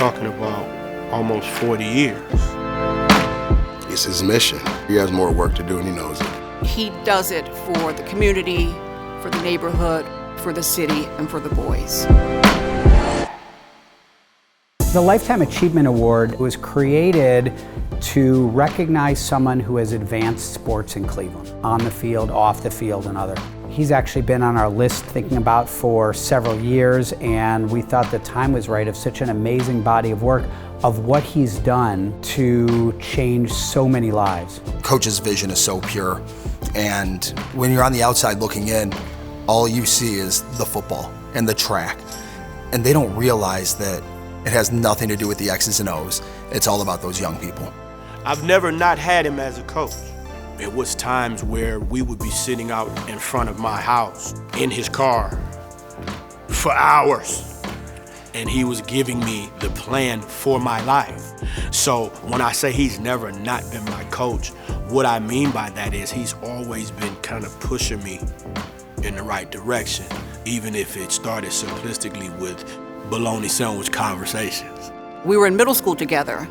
talking about almost 40 years. It's his mission. He has more work to do and he knows it. He does it for the community, for the neighborhood, for the city, and for the boys. The Lifetime Achievement Award was created to recognize someone who has advanced sports in Cleveland, on the field, off the field, and other. He's actually been on our list thinking about for several years, and we thought the time was right of such an amazing body of work of what he's done to change so many lives. Coach's vision is so pure, and when you're on the outside looking in, all you see is the football and the track, and they don't realize that it has nothing to do with the X's and O's. It's all about those young people. I've never not had him as a coach. It was times where we would be sitting out in front of my house in his car for hours, and he was giving me the plan for my life. So when I say he's never not been my coach, what I mean by that is he's always been kind of pushing me in the right direction, even if it started simplistically with bologna sandwich conversations. We were in middle school together,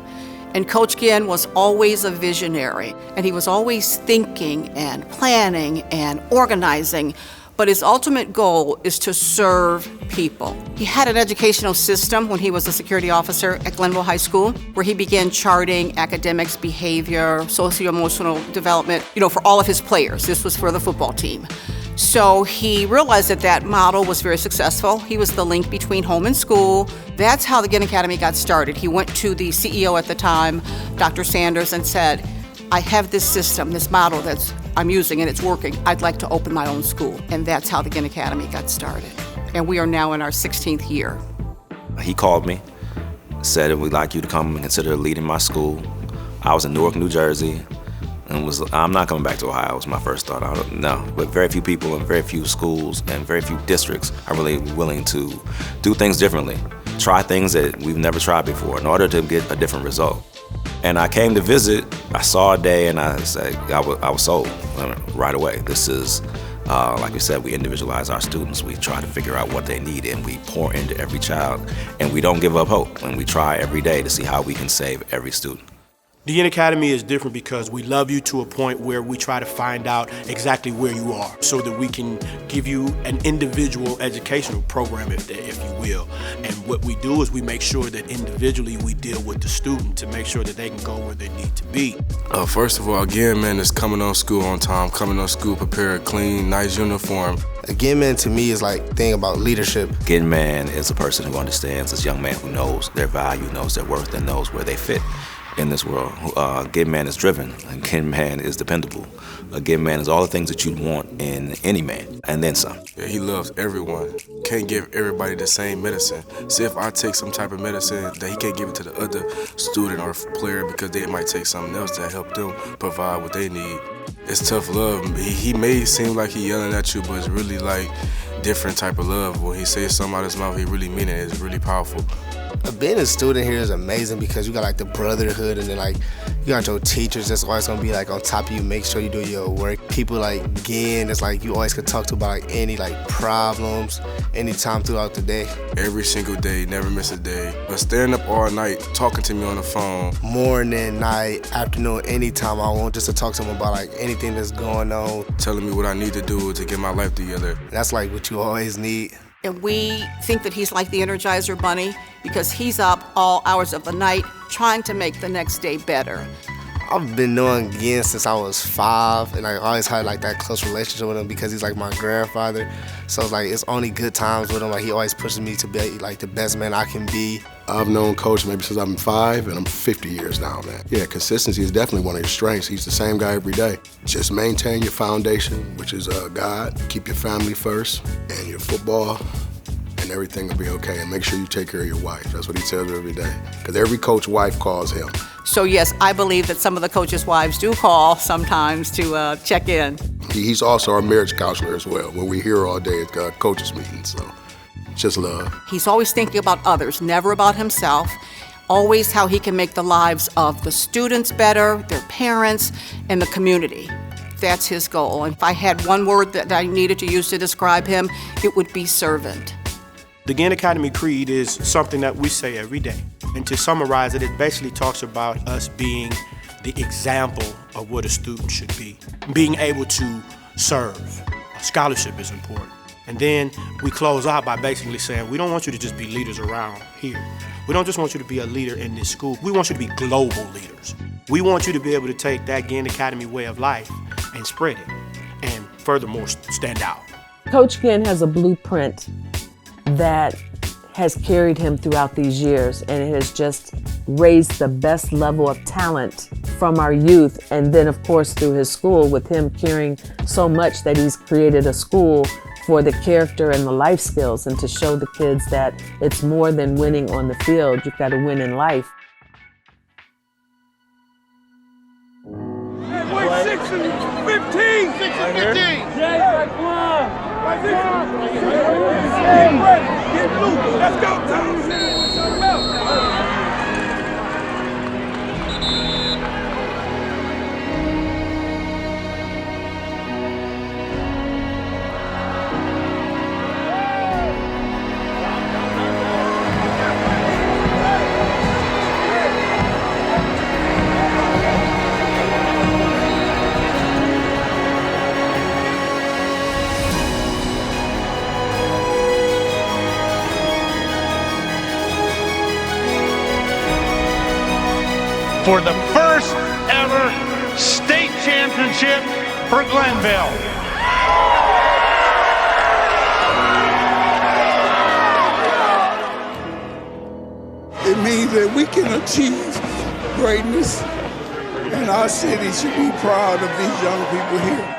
and Coach Ginn was always a visionary, and he was always thinking and planning and organizing, but his ultimate goal is to serve people. He had an educational system when he was a security officer at Glenville High School, where he began charting academics, behavior, socio-emotional development, for all of his players. This was for the football team. So he realized that that model was very successful. He was the link between home and school. That's how the Ginn Academy got started. He went to the CEO at the time, Dr. Sanders, and said, I have this system, this model that I'm using and it's working. I'd like to open my own school. And that's how the Ginn Academy got started. And we are now in our 16th year. He called me, said, we'd like you to come and consider leading my school. I was in Newark, New Jersey. And I'm not coming back to Ohio, was my first thought. No, but very few people and very few schools and very few districts are really willing to do things differently, try things that we've never tried before in order to get a different result. And I came to visit, I saw a day, and I said, I was sold right away. This is, like we said, we individualize our students. We try to figure out what they need, and we pour into every child, and we don't give up hope, and we try every day to see how we can save every student. The Ginn Academy is different because we love you to a point where we try to find out exactly where you are so that we can give you an individual educational program, if you will. And what we do is we make sure that individually we deal with the student to make sure that they can go where they need to be. First of all, Ginn Man is coming on school on time, coming on school prepared, clean, nice uniform. A Ginn Man to me is like thing about leadership. Ginn Man is a person who understands, this young man who knows their value, knows their worth, and knows where they fit in this world. Ginn Man is driven, and Ginn Man is dependable. A Ginn Man is all the things that you'd want in any man, and then some. Yeah, he loves everyone. Can't give everybody the same medicine. See, if I take some type of medicine, that he can't give it to the other student or player because they might take something else that help them provide what they need. It's tough love. He may seem like he yelling at you, but it's really like different type of love. When he says something out of his mouth, he really mean it. It's really powerful. Being a student here is amazing because you got like the brotherhood, and then like you got your teachers that's always gonna be like on top of you, make sure you do your work. People like Ginn, it's like you always could talk to about like any like problems anytime throughout the day. Every single day, never miss a day. But staying up all night, talking to me on the phone. Morning, night, afternoon, anytime I want, just to talk to them about like anything that's going on. Telling me what I need to do to get my life together. That's like what you always need. And we think that he's like the Energizer Bunny because he's up all hours of the night trying to make the next day better. I've been knowing Ginn since I was 5, and I always had like that close relationship with him because he's like my grandfather. So it's like it's only good times with him. Like he always pushes me to be like the best man I can be. I've known Coach maybe since I'm 5, and I'm 50 years now, man. Yeah, consistency is definitely one of your strengths. He's the same guy every day. Just maintain your foundation, which is God. Keep your family first, and your football, and everything will be okay. And make sure you take care of your wife. That's what he tells her every day. Because every coach's wife calls him. So yes, I believe that some of the coaches' wives do call sometimes to check in. He's also our marriage counselor as well. When we're here all day at coaches meetings, so just love. He's always thinking about others, never about himself. Always how he can make the lives of the students better, their parents, and the community. That's his goal. And if I had one word that I needed to use to describe him, it would be servant. The Ginn Academy Creed is something that we say every day. And to summarize it, it basically talks about us being the example of what a student should be. Being able to serve. A scholarship is important. And then we close out by basically saying, we don't want you to just be leaders around here. We don't just want you to be a leader in this school. We want you to be global leaders. We want you to be able to take that Ginn Academy way of life and spread it. And furthermore, stand out. Coach Ginn has a blueprint that has carried him throughout these years, and it has just raised the best level of talent from our youth, and then of course through his school, with him caring so much that he's created a school for the character and the life skills, and to show the kids that it's more than winning on the field. You've got to win in life. 6 and 15! 6 and 15! Jay, right one! Get loose! Let's go, Tom! For the first ever state championship for Glenville. It means that we can achieve greatness, and our city should be proud of these young people here.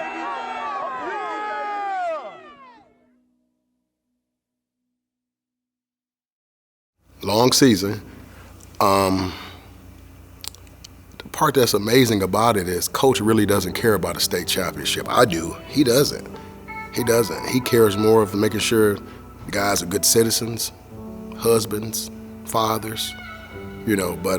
Long season. The part that's amazing about it is Coach really doesn't care about a state championship. I do. He doesn't. He doesn't. He cares more of making sure guys are good citizens, husbands, fathers, you know. But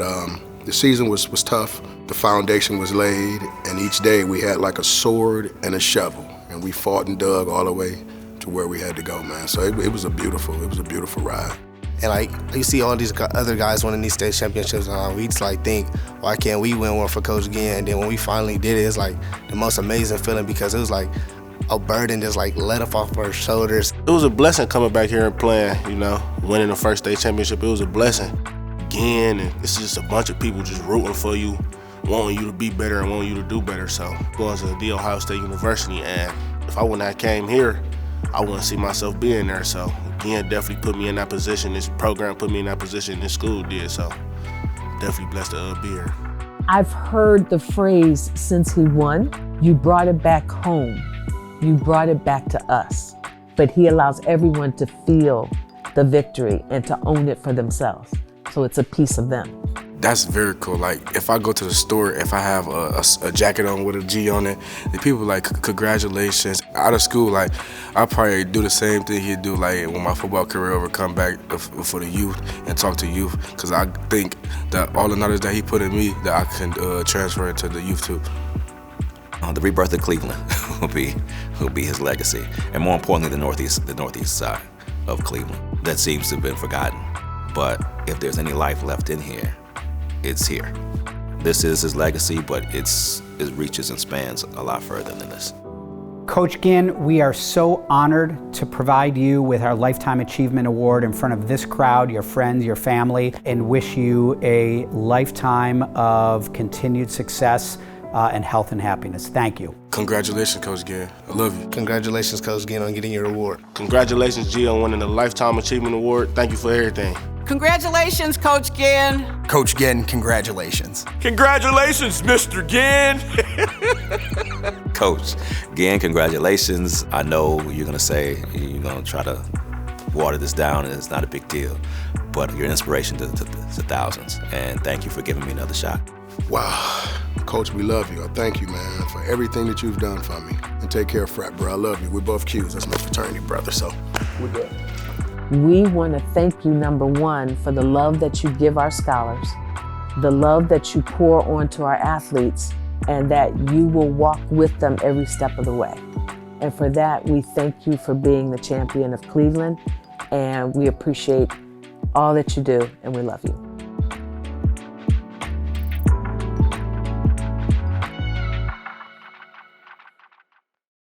the season was tough. The foundation was laid, and each day we had like a sword and a shovel, and we fought and dug all the way to where we had to go, man. So it was a beautiful ride. And like, you see all these other guys winning these state championships, we just like think, why can't we win one for Coach Ginn? And then when we finally did it, it's like the most amazing feeling, because it was like a burden just like let off our shoulders. It was a blessing coming back here and playing, you know, winning the first state championship. It was a blessing. Again, and it's just a bunch of people just rooting for you, wanting you to be better and wanting you to do better. So going to the Ohio State University, and if I wouldn't have came here, I wouldn't see myself being there. So Ginn definitely put me in that position. This program put me in that position. This school did. So definitely blessed to be here. I've heard the phrase, since he won, you brought it back home. You brought it back to us. But he allows everyone to feel the victory and to own it for themselves. So it's a piece of them. That's very cool. Like, if I go to the store, if I have a jacket on with a G on it, the people like, congratulations. Out of school, like, I'll probably do the same thing he'd do, like, when my football career over, come back for the youth and talk to youth, because I think that all the knowledge that he put in me, that I can transfer it to the youth too. The rebirth of Cleveland will be his legacy, and more importantly, the northeast side of Cleveland that seems to have been forgotten. But if there's any life left in here, it's here. This is his legacy, but it reaches and spans a lot further than this. Coach Ginn, we are so honored to provide you with our Lifetime Achievement Award in front of this crowd, your friends, your family, and wish you a lifetime of continued success and health and happiness. Thank you. Congratulations, Coach Ginn. I love you. Congratulations, Coach Ginn, on getting your award. Congratulations, G, on winning the Lifetime Achievement Award. Thank you for everything. Congratulations, Coach Ginn. Coach Ginn, congratulations. Congratulations, Mr. Ginn. Coach Ginn, congratulations. I know you're gonna say you're gonna try to water this down, and it's not a big deal, but you're an inspiration to thousands, and thank you for giving me another shot. Wow. Coach, we love you. I thank you, man, for everything that you've done for me. And take care, frat, bro. I love you. We're both Qs. That's my fraternity brother, so we're good. We want to thank you, number one, for the love that you give our scholars, the love that you pour onto our athletes, and that you will walk with them every step of the way. And for that, we thank you for being the champion of Cleveland and we appreciate all that you do, and we love you.